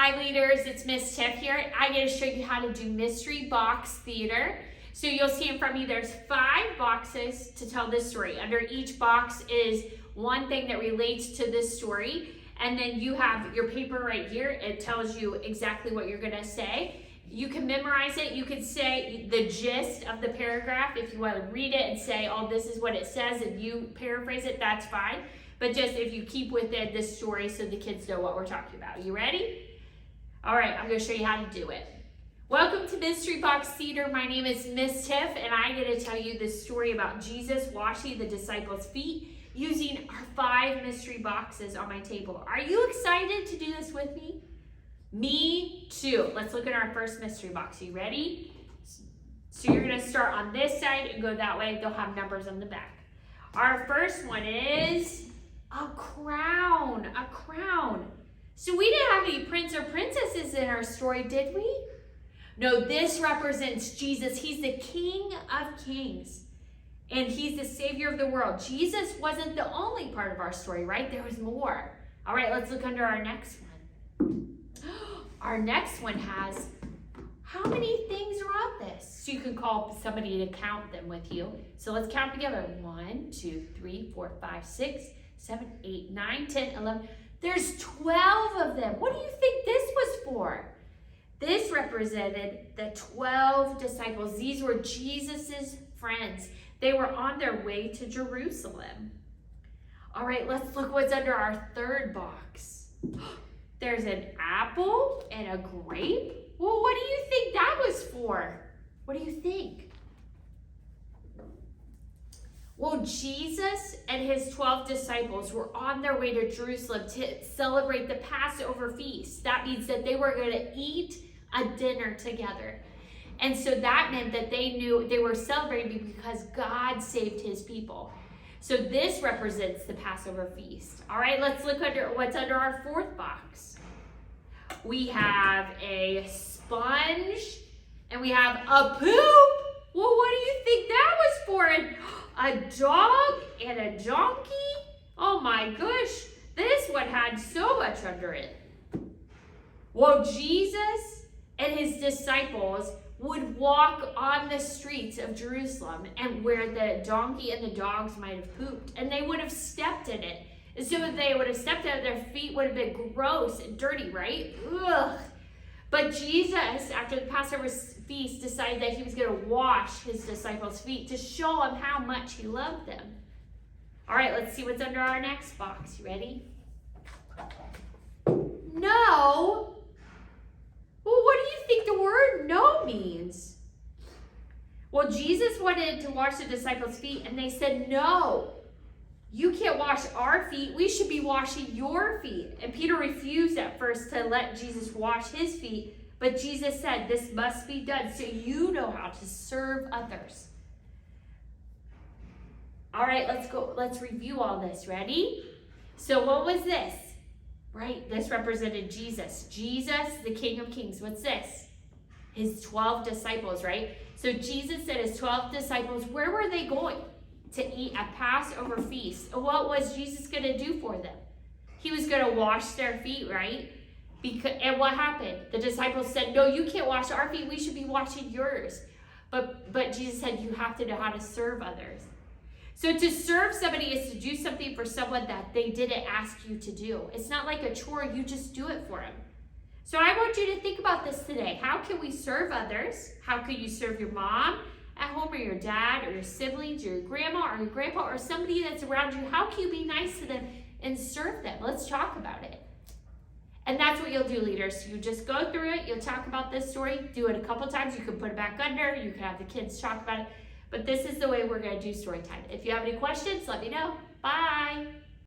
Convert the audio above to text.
Hi leaders, it's Miss Tiff here. I get to show you how to do mystery box theater. So you'll see in front of me there's 5 boxes to tell this story. Under each box is one thing that relates to this story. And then you have your paper right here. It tells you exactly what you're gonna say. You can memorize it. You can say the gist of the paragraph. If you want to read it and say, oh, this is what it says, and you paraphrase it, that's fine. But just if you keep within this story so the kids know what we're talking about. You ready? All right, I'm going to show you how to do it. Welcome to Mystery Box Theater. My name is Miss Tiff, and I get to tell you this story about Jesus washing the disciples' feet using our 5 mystery boxes on my table. Are you excited to do this with me? Me too. Let's look at our first mystery box. You ready? So you're going to start on this side and go that way. They'll have numbers on the back. Our first one is a crown. A crown. So we didn't have any prince or princesses in our story, did we? No, this represents Jesus. He's the King of Kings. And he's the Savior of the world. Jesus wasn't the only part of our story, right? There was more. All right, let's look under our next one. Our next one has, how many things are on this? So you can call somebody to count them with you. So let's count together. 1, 2, 3, 4, 5, 6, 7, 8, 9, 10, 11. There's 12 of them. What do you think this was for? This represented the 12 disciples. These were Jesus's friends. They were on their way to Jerusalem. All right, let's look what's under our third box. There's an apple and a grape. Well, what do you think that was for? What do you think? Well, Jesus and his 12 disciples were on their way to Jerusalem to celebrate the Passover feast. That means that they were going to eat a dinner together. And so that meant that they knew they were celebrating because God saved his people. So this represents the Passover feast. All right, let's look under what's under our fourth box. We have a sponge and we have a poop. Well, what do you think that was for? A dog and a donkey? Oh my gosh, this one had so much under it. Well, Jesus and his disciples would walk on the streets of Jerusalem and where the donkey and the dogs might have pooped, and they would have stepped in it. And so they would have stepped in it, their feet would have been gross and dirty, right? Ugh. But Jesus, after the Passover feast, decided that he was going to wash his disciples' feet to show them how much he loved them. All right, let's see what's under our next box. You ready? No. Well, what do you think the word no means? Well, Jesus wanted to wash the disciples' feet, and they said, no, you can't wash our feet. We should be washing your feet. And Peter refused at first to let Jesus wash his feet, but Jesus said, this must be done so you know how to serve others. All right, let's go. Let's review all this. Ready? So what was this? Right, this represented Jesus. Jesus, the King of Kings. What's this? His 12 disciples, right? So Jesus said his 12 disciples, where were they going? To eat a Passover feast. What was Jesus going to do for them? He was going to wash their feet, right? And what happened? The disciples said, no, you can't wash our feet. We should be washing yours. But Jesus said, you have to know how to serve others. So to serve somebody is to do something for someone that they didn't ask you to do. It's not like a chore, you just do it for them. So I want you to think about this today. How can we serve others? How can you serve your mom at home, or your dad, or your siblings, or your grandma, or your grandpa, or somebody that's around you? How can you be nice to them and serve them? Let's talk about it. And that's what you'll do, leaders. You just go through it, you'll talk about this story, do it a couple times, you can put it back under, you can have the kids talk about it. But this is the way we're going to do story time. If you have any questions, let me know. Bye.